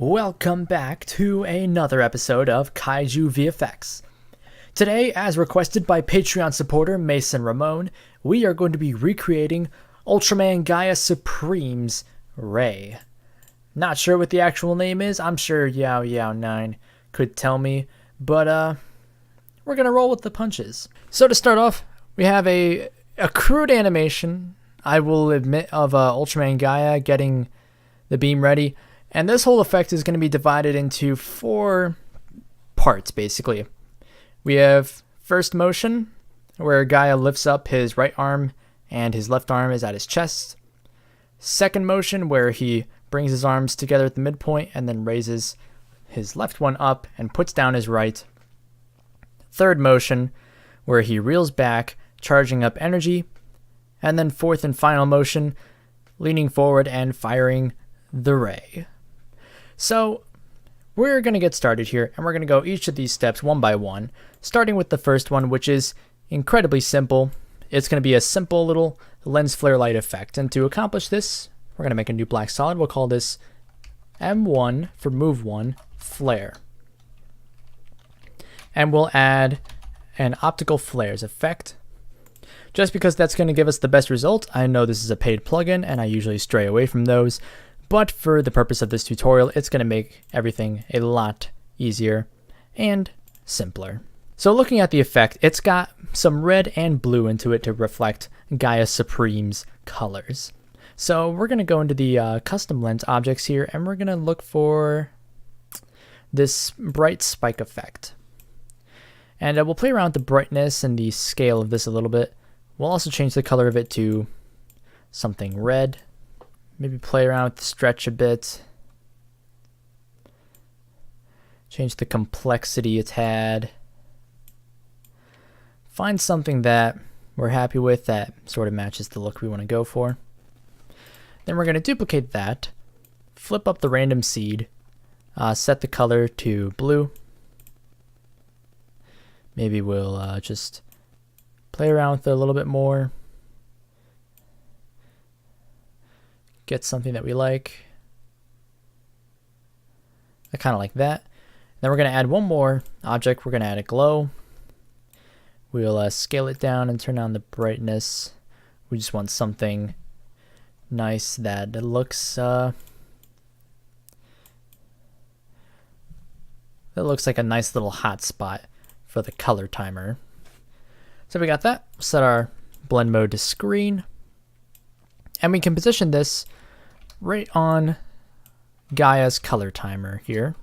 Welcome back to another episode of KaijuVFX. Today, as requested by Patreon supporter Mason Ramon, we are going to be recreating Ultraman Gaia Supreme's Ray. Not sure what the actual name is. I'm sure Yao Yao 9 could tell me, but we're going to roll with the punches. So to start off, we have a crude animation, I will admit, of Ultraman Gaia getting the beam ready. And this whole effect is going to be divided into 4 parts, basically. We have first motion, where Gaia lifts up his right arm and his left arm is at his chest. Second motion, where he brings his arms together at the midpoint and then raises his left one up and puts down his right. Third motion, where he reels back, charging up energy. And then fourth and final motion, leaning forward and firing the ray. So we're going to get started here, and we're going to go each of these steps one by one, starting with the first one, which is incredibly simple. It's going to be a simple little lens flare light effect. And to accomplish this, we're going to make a new black solid. We'll call this M1 for move 1 flare. And we'll add an optical flares effect. Just because that's going to give us the best result. I know this is a paid plugin, and I usually stray away from those. But for the purpose of this tutorial, it's going to make everything a lot easier and simpler. So looking at the effect, it's got some red and blue into it to reflect Gaia Supreme's colors. So we're going to go into the custom lens objects here, and we're going to look for this bright spike effect. And we'll play around with the brightness and the scale of this a little bit. We'll also change the color of it to something red. Maybe play around with the stretch a bit. Change the complexity a tad. Find something that we're happy with that sort of matches the look we want to go for. Then we're going to duplicate that. Flip up the random seed. Set the color to blue. Maybe we'll just play around with it a little bit more. Get something that we like. I kind of like that. Then we're going to add one more object. We're going to add a glow. We'll scale it down and turn on the brightness. We just want something nice that looks like a nice little hot spot for the color timer. So we got that. Set our blend mode to screen. And we can position this right on Gaia's color timer here.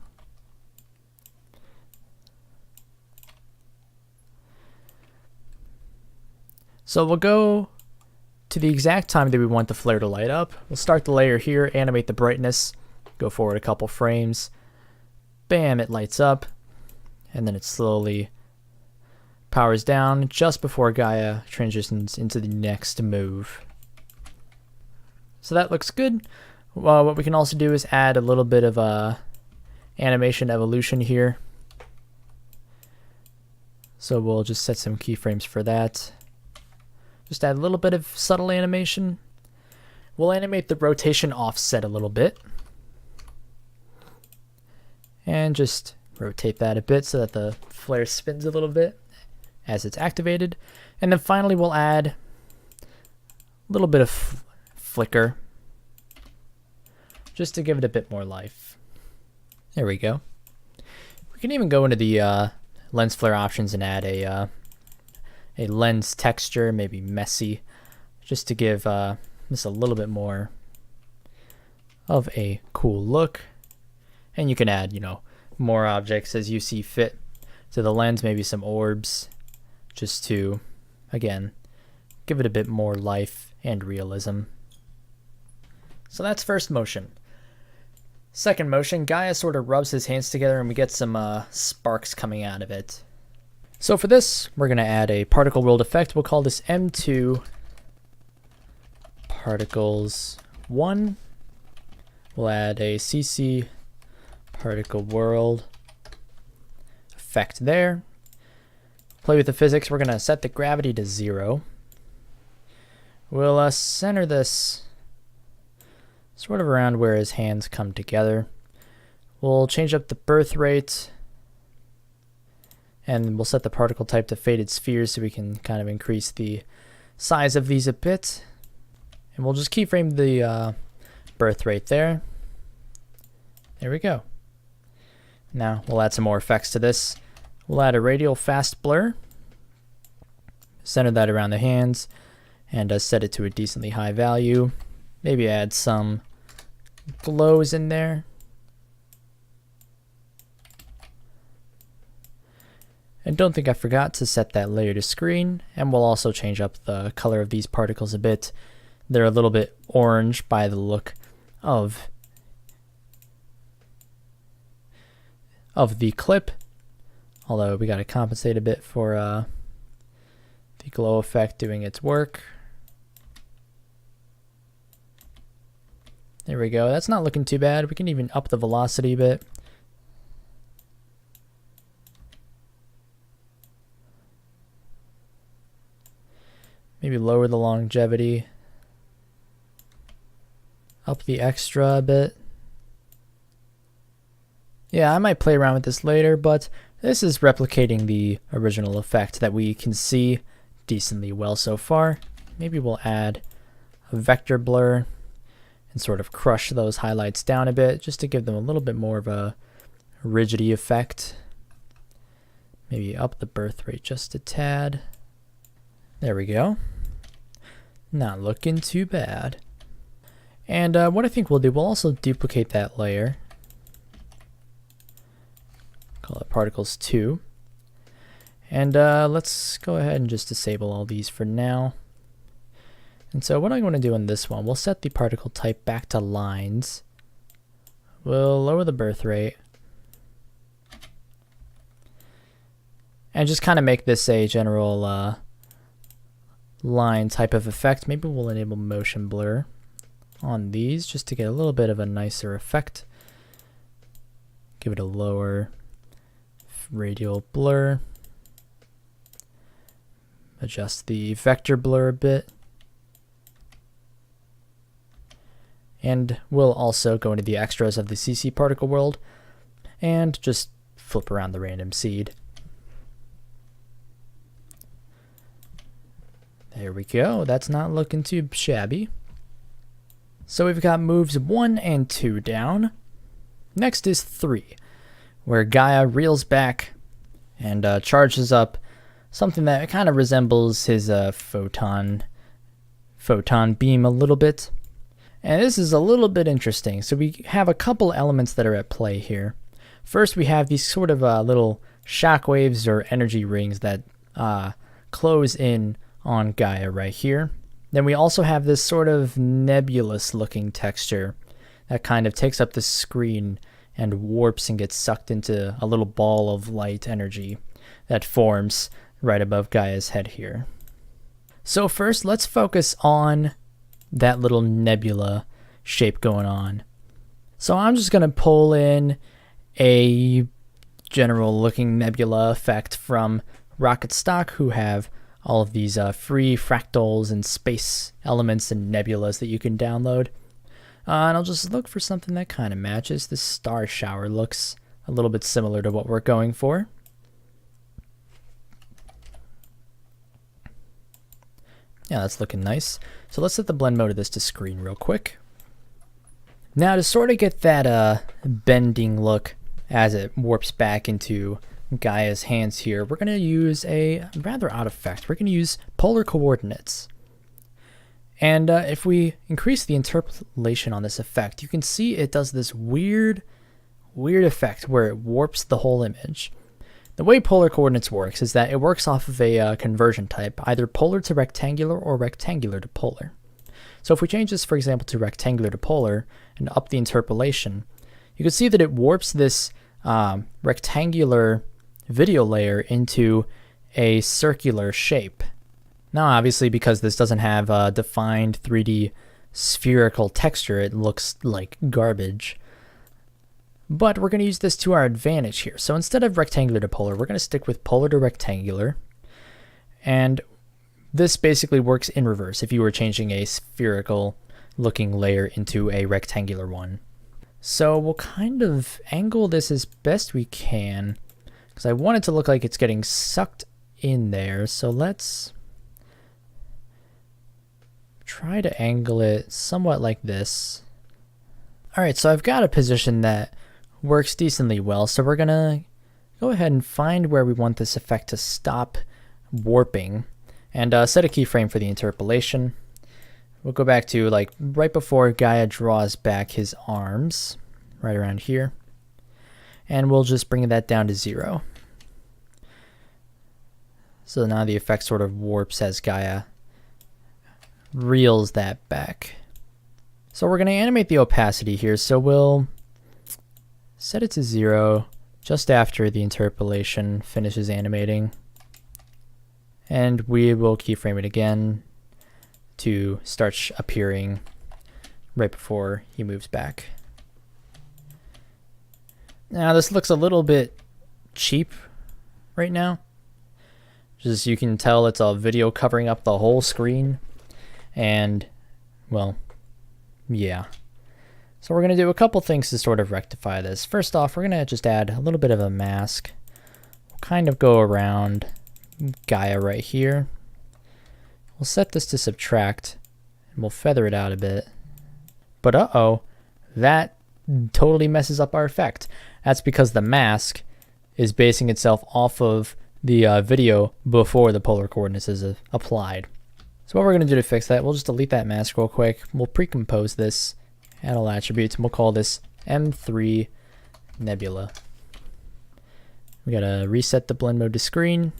So we'll go to the exact time that we want the flare to light up. We'll start the layer here, animate the brightness, go forward a couple frames. Bam, it lights up, and then it slowly powers down just before Gaia transitions into the next move. So that looks good. Well, what we can also do is add a little bit of animation evolution here. So we'll just set some keyframes for that. Just add a little bit of subtle animation. We'll animate the rotation offset a little bit. And just rotate that a bit so that the flare spins a little bit as it's activated. And then finally we'll add a little bit of flicker just to give it a bit more life. There we go. We can even go into the lens flare options and add a lens texture, maybe messy, just to give this a little bit more of a cool look. And you can add, more objects as you see fit to the lens, maybe some orbs, just to, again, give it a bit more life and realism. So that's first motion. Second motion, Gaia sort of rubs his hands together and we get some sparks coming out of it. So for this, we're going to add a particle world effect. We'll call this M2 Particles 1. We'll add a CC Particle World effect there. Play with the physics. We're going to set the gravity to 0. We'll center this sort of around where his hands come together. We'll change up the birth rate, and we'll set the particle type to faded spheres so we can kind of increase the size of these a bit. And we'll just keyframe the birth rate there. There we go. Now we'll add some more effects to this. We'll add a radial fast blur, center that around the hands, and set it to a decently high value. Maybe add some glows in there. And don't think I forgot to set that layer to screen, and we'll also change up the color of these particles a bit. They're a little bit orange by the look of the clip, although we got to compensate a bit for the glow effect doing its work. There we go. That's not looking too bad. We can even up the velocity a bit. Maybe lower the longevity. Up the extra a bit. Yeah, I might play around with this later, but this is replicating the original effect that we can see decently well so far. Maybe we'll add a vector blur and sort of crush those highlights down a bit just to give them a little bit more of a rigidity effect. Maybe up the birth rate just a tad. There we go. Not looking too bad. And what I think we'll do, we'll also duplicate that layer. Call it particles 2. And let's go ahead and just disable all these for now. And so what I'm going to do in this one, we'll set the particle type back to lines. We'll lower the birth rate. And just kind of make this a general line type of effect. Maybe we'll enable motion blur on these just to get a little bit of a nicer effect. Give it a lower radial blur. Adjust the vector blur a bit. And we'll also go into the extras of the CC particle world and just flip around the random seed. There we go. That's not looking too shabby. So we've got moves 1 and 2 down. Next is 3, where Gaia reels back and charges up something that kind of resembles his photon beam a little bit. And this is a little bit interesting. So we have a couple elements that are at play here. First, we have these sort of little shockwaves or energy rings that close in on Gaia right here. Then we also have this sort of nebulous looking texture that kind of takes up the screen and warps and gets sucked into a little ball of light energy that forms right above Gaia's head here. So first, let's focus on that little nebula shape going on. So I'm just going to pull in a general looking nebula effect from Rocket Stock, who have all of these free fractals and space elements and nebulas that you can download. And I'll just look for something that kind of matches. This star shower looks a little bit similar to what we're going for. Yeah, that's looking nice. So let's set the blend mode of this to screen real quick. Now to sort of get that bending look as it warps back into Gaia's hands here, we're going to use a rather odd effect. We're going to use polar coordinates. And if we increase the interpolation on this effect, you can see it does this weird effect where it warps the whole image. The way polar coordinates works is that it works off of a conversion type, either polar to rectangular or rectangular to polar. So if we change this, for example, to rectangular to polar and up the interpolation, you can see that it warps this rectangular video layer into a circular shape. Now, obviously, because this doesn't have a defined 3D spherical texture, it looks like garbage. But we're going to use this to our advantage here. So instead of rectangular to polar, we're going to stick with polar to rectangular. And this basically works in reverse if you were changing a spherical looking layer into a rectangular one. So we'll kind of angle this as best we can, because I want it to look like it's getting sucked in there. So let's try to angle it somewhat like this. Alright, so I've got a position that works decently well, so we're gonna go ahead and find where we want this effect to stop warping, and set a keyframe for the interpolation. We'll go back to like right before Gaia draws back his arms, right around here, and we'll just bring that down to 0. So now the effect sort of warps as Gaia reels that back. So we're going to animate the opacity here, so we'll set it to 0 just after the interpolation finishes animating. And we will keyframe it again to start appearing right before he moves back. Now this looks a little bit cheap right now. Just you can tell it's a video covering up the whole screen. And, well, yeah. So we're going to do a couple things to sort of rectify this. First off, we're going to just add a little bit of a mask. We'll kind of go around Gaia right here. We'll set this to subtract, and we'll feather it out a bit. But uh-oh, that totally messes up our effect. That's because the mask is basing itself off of the video before the polar coordinates is applied. So what we're going to do to fix that, we'll just delete that mask real quick. We'll pre-compose this, add all attributes, and we'll call this M3 Nebula. We got to reset the blend mode to screen.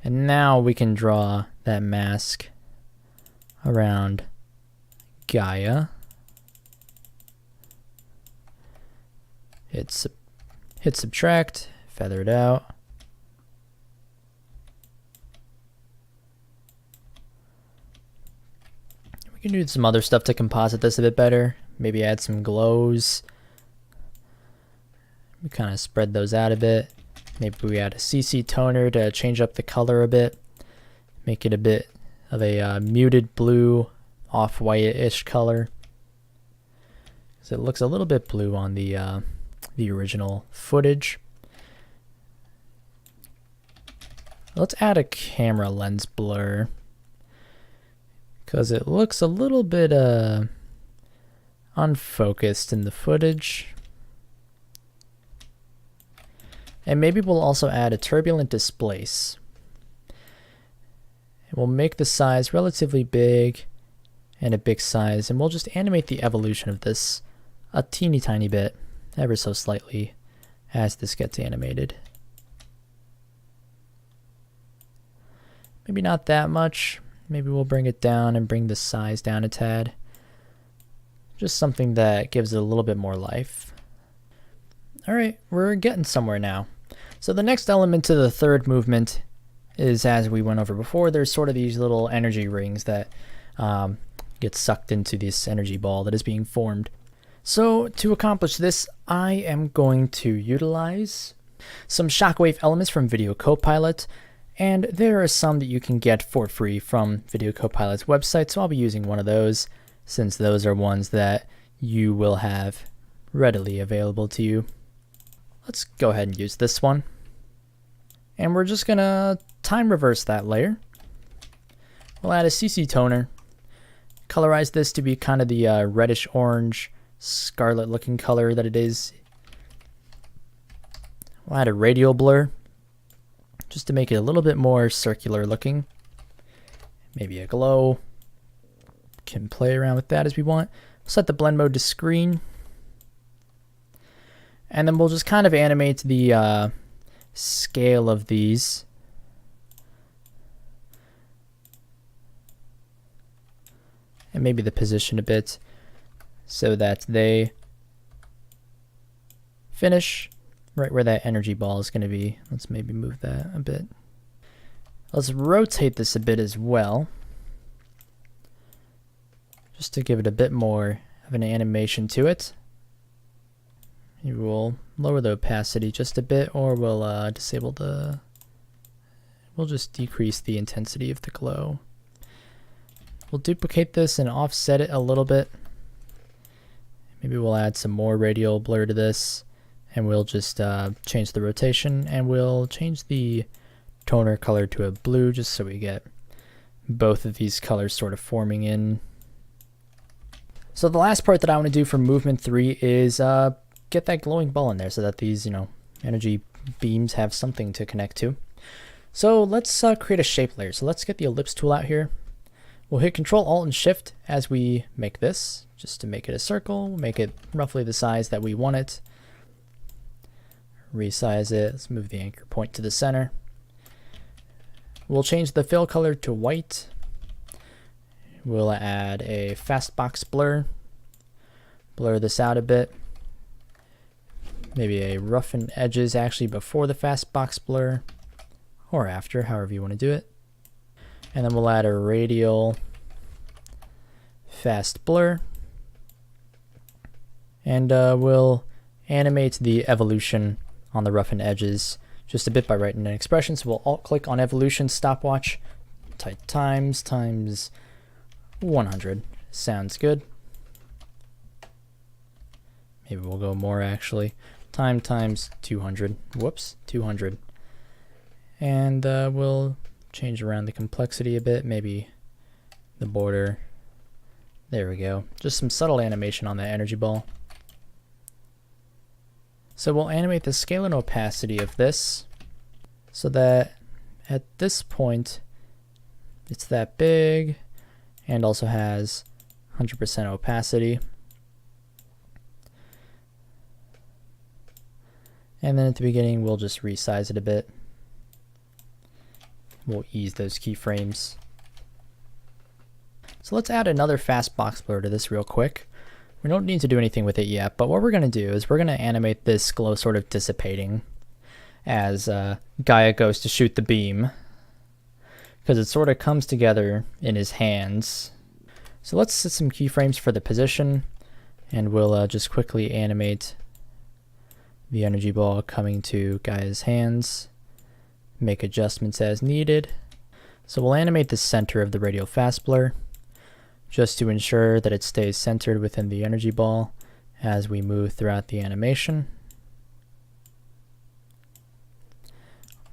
And now we can draw that mask around Gaia. Hit subtract, feather it out. We can do some other stuff to composite this a bit better. Maybe add some glows. We kind of spread those out a bit. Maybe we add a CC toner to change up the color a bit. Make it a bit of a muted blue, off-white-ish color. Because it looks a little bit blue on the original footage. Let's add a camera lens blur, because it looks a little bit unfocused in the footage. And maybe we'll also add a turbulent displace. And we'll make the size relatively big and a big size, and we'll just animate the evolution of this a teeny tiny bit, ever so slightly, as this gets animated. Maybe not that much. Maybe we'll bring it down and bring the size down a tad. Just something that gives it a little bit more life. Alright, we're getting somewhere now. So the next element to the third movement is, as we went over before, there's sort of these little energy rings that get sucked into this energy ball that is being formed. So to accomplish this, I am going to utilize some Shockwave elements from Video Copilot, and there are some that you can get for free from Video Copilot's website, so I'll be using one of those, since those are ones that you will have readily available to you. Let's go ahead and use this one. And we're just gonna time reverse that layer. We'll add a CC toner, colorize this to be kind of the reddish orange, scarlet looking color that it is. We'll add a radial blur, just to make it a little bit more circular looking. Maybe a glow. Can play around with that as we want. Set the blend mode to screen. And then we'll just kind of animate the scale of these. And maybe the position a bit, so that they finish right where that energy ball is going to be. Let's maybe move that a bit. Let's rotate this a bit as well, just to give it a bit more of an animation to it. We will lower the opacity just a bit, or we'll disable the, we'll just decrease the intensity of the glow. We'll duplicate this and offset it a little bit. Maybe we'll add some more radial blur to this, and we'll just change the rotation, and we'll change the toner color to a blue just so we get both of these colors sort of forming in. So the last part that I want to do for movement 3 is get that glowing ball in there so that these, energy beams have something to connect to. So let's create a shape layer. So let's get the ellipse tool out here. We'll hit Control Alt and Shift as we make this, just to make it a circle. We'll make it roughly the size that we want it. Resize it. Let's move the anchor point to the center. We'll change the fill color to white. We'll add a fastbox blur. Blur this out a bit. Maybe a roughen edges actually before the fastbox blur, or after, however you want to do it. And then we'll add a radial fast blur. And we'll animate the evolution on the roughened edges just a bit by writing an expression. So we'll alt-click on evolution stopwatch, type times 100. Sounds good. Maybe we'll go more actually. Times 200. Whoops, 200. And we'll change around the complexity a bit, maybe the border. There we go. Just some subtle animation on that energy ball. So we'll animate the scale and opacity of this so that at this point it's that big and also has 100% opacity. And then at the beginning we'll just resize it a bit. We'll ease those keyframes. So let's add another fast box blur to this real quick. We don't need to do anything with it yet, but what we're going to do is we're going to animate this glow sort of dissipating as Gaia goes to shoot the beam, because it sort of comes together in his hands. So let's set some keyframes for the position, and we'll just quickly animate the energy ball coming to Gaia's hands. Make adjustments as needed. So we'll animate the center of the radial fast blur just to ensure that it stays centered within the energy ball as we move throughout the animation.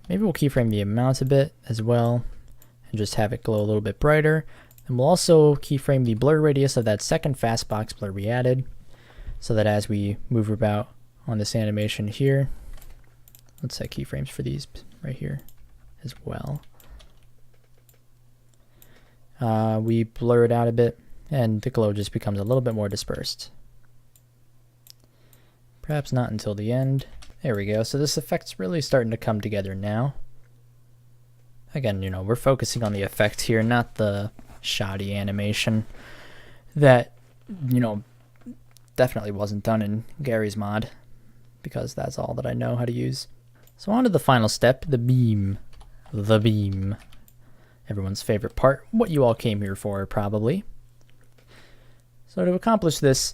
Maybe we'll keyframe the amount a bit as well and just have it glow a little bit brighter. And we'll also keyframe the blur radius of that second fast box blur we added so that as we move about on this animation here, let's set keyframes for these right here as well. We blur it out a bit and the glow just becomes a little bit more dispersed. Perhaps not until the end. There we go. So this effect's really starting to come together now. Again, we're focusing on the effect here, not the shoddy animation that, definitely wasn't done in Gary's mod, because that's all that I know how to use. So on to the final step, the beam. The beam. Everyone's favorite part, what you all came here for, probably. So to accomplish this,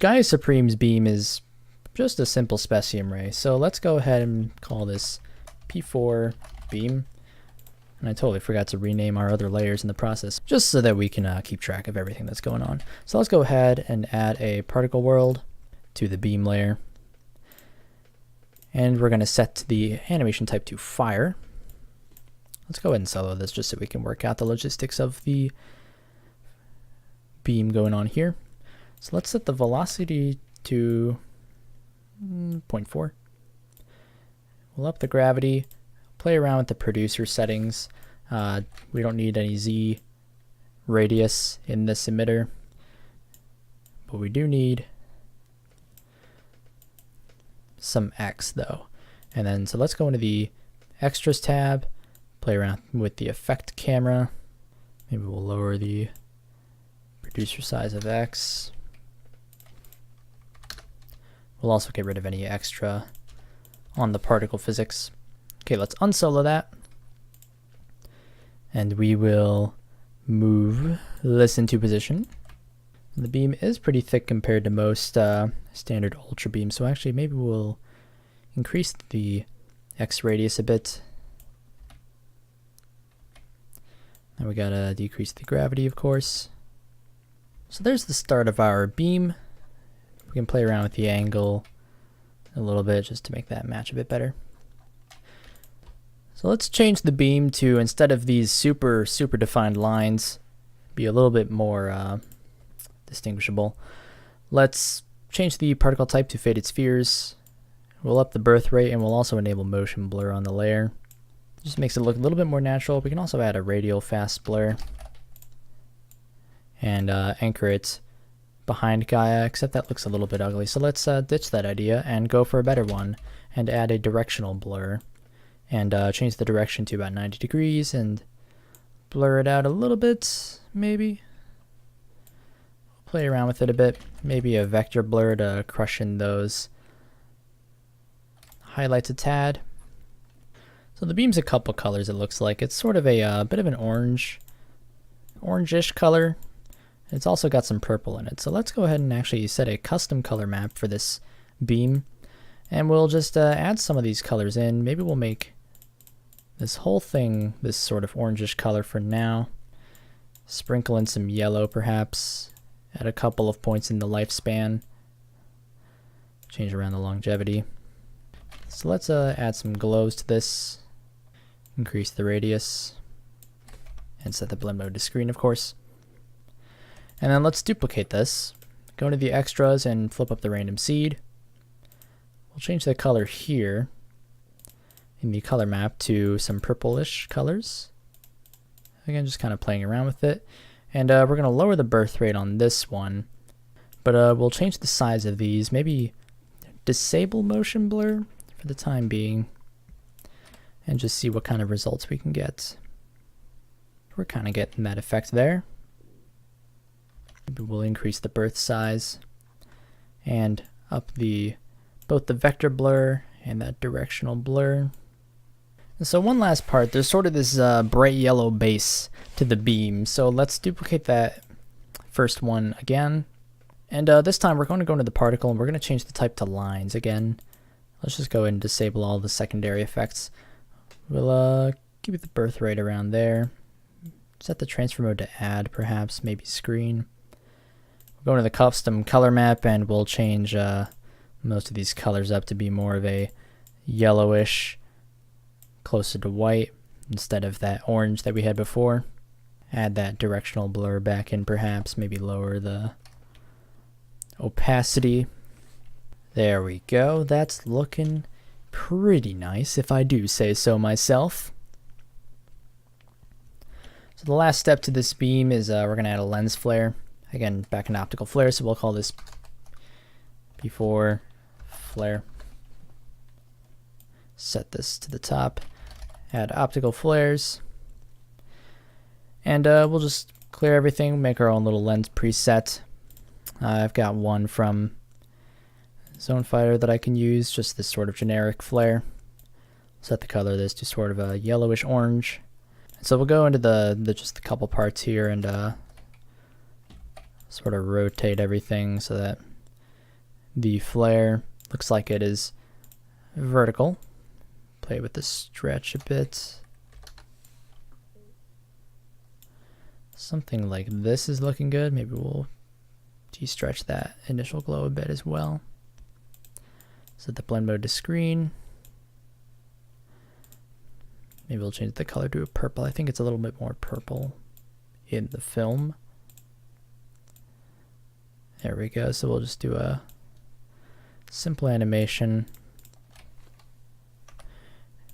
Gaia Supreme's beam is just a simple specium ray. So let's go ahead and call this P4 beam. And I totally forgot to rename our other layers in the process, just so that we can keep track of everything that's going on. So let's go ahead and add a particle world to the beam layer. And we're going to set the animation type to fire. Let's go ahead and solo this just so we can work out the logistics of the beam going on here. So let's set the velocity to 0.4. We'll up the gravity, play around with the producer settings. We don't need any Z radius in this emitter, but we do need some X though. And then so let's go into the extras tab, play around with the effect camera. Maybe we'll lower the producer size of X. We'll also get rid of any extra on the particle physics. Okay, let's unsolo that. And we will move this into position. The beam is pretty thick compared to most standard ultra beams, so actually maybe we'll increase the X radius a bit. Now we gotta decrease the gravity, of course. So there's the start of our beam. We can play around with the angle a little bit just to make that match a bit better. So let's change the beam to, instead of these super defined lines, be a little bit more distinguishable. Let's change the particle type to faded spheres. We'll up the birth rate, and we'll also enable motion blur on the layer. Just makes it look a little bit more natural. We can also add a radial fast blur and anchor it behind Gaia, except that looks a little bit ugly. So let's ditch that idea and go for a better one and add a directional blur and change the direction to about 90 degrees and blur it out a little bit, maybe. Play around with it a bit. Maybe a vector blur to crush in those highlights a tad. So the beam's a couple colors, it looks like. It's sort of a bit of an orangish color. It's also got some purple in it. So let's go ahead and actually set a custom color map for this beam. And we'll just add some of these colors in. Maybe we'll make this whole thing this sort of orangish color for now. Sprinkle in some yellow perhaps at a couple of points in the lifespan. Change around the longevity. So let's add some glows to this. Increase the radius. And set the blend mode to screen, of course. And then let's duplicate this. Go into the extras and flip up the random seed. We'll change the color here in the color map to some purplish colors. Again, just kind of playing around with it. And we're going to lower the birth rate on this one. But we'll change the size of these. Maybe disable motion blur for the time being. And just see what kind of results we can get. We're kind of getting that effect there. Maybe we'll increase the birth size and up both the vector blur and that directional blur. And so one last part, there's sort of this bright yellow base to the beam. So let's duplicate that first one again. And this time we're going to go into the particle and we're going to change the type to lines again. Let's just go ahead and disable all the secondary effects. We'll keep the birth rate around there. Set the transfer mode to add, perhaps, maybe screen. We'll go into the custom color map and we'll change most of these colors up to be more of a yellowish, closer to white, instead of that orange that we had before. Add that directional blur back in, perhaps, maybe lower the opacity. There we go. That's looking pretty nice, if I do say so myself. So the last step to this beam is we're going to add a lens flare. Again, back in optical flare, so we'll call this before flare. Set this to the top. Add optical flares. And we'll just clear everything, make our own little lens preset. I've got one from Zone Fighter that I can use, just this sort of generic flare. Set the color of this to sort of a yellowish orange. So we'll go into just a couple parts here and sort of rotate everything so that the flare looks like it is vertical. Play with the stretch a bit. Something like this is looking good. Maybe we'll de-stretch that initial glow a bit as well. Set the blend mode to screen. Maybe we'll change the color to a purple. I think it's a little bit more purple in the film. There we go. So we'll just do a simple animation.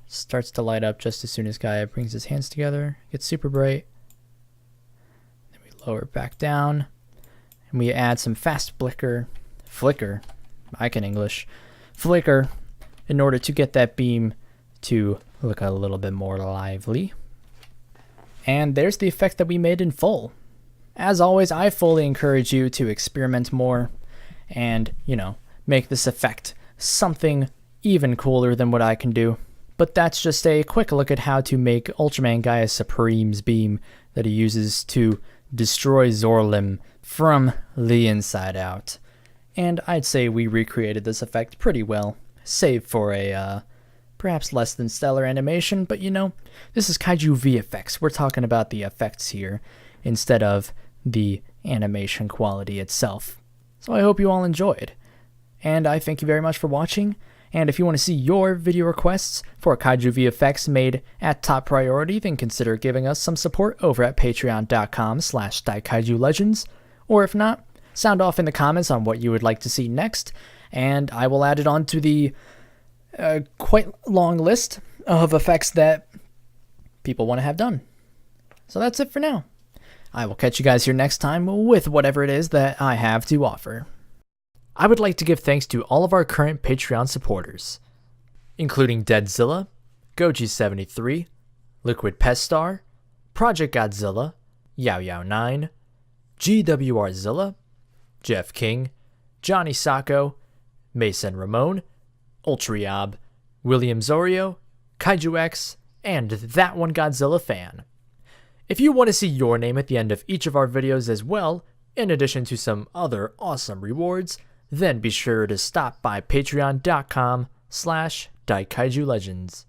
Starts to light up just as soon as Gaia brings his hands together. Gets super bright. Then we lower it back down. And we add some fast flicker, I can English, flicker, in order to get that beam to look a little bit more lively. And there's the effect that we made in full. As always, I fully encourage you to experiment more and, make this effect something even cooler than what I can do. But that's just a quick look at how to make Ultraman Gaia Supreme's beam that he uses to destroy Zorlim from the inside out. And I'd say we recreated this effect pretty well, save for a perhaps less than stellar animation, but this is KaijuVFX. We're talking about the effects here instead of the animation quality itself. So I hope you all enjoyed. and I thank you very much for watching. And if you want to see your video requests for KaijuVFX made at top priority, then consider giving us some support over at patreon.com/DaikaijuLegends. Or if not, sound off in the comments on what you would like to see next, and I will add it onto the quite long list of effects that people want to have done. So that's it for now. I will catch you guys here next time with whatever it is that I have to offer. I would like to give thanks to all of our current Patreon supporters, including Deadzilla, Goji73, Liquid Pestar, Project Godzilla, Yao9, GWRzilla, Jeff King, Johnny Sacco, Mason Ramon, Ultrayob, William Zorio, KaijuX, and That One Godzilla Fan. If you want to see your name at the end of each of our videos as well, in addition to some other awesome rewards, then be sure to stop by patreon.com/DaikaijuLegends.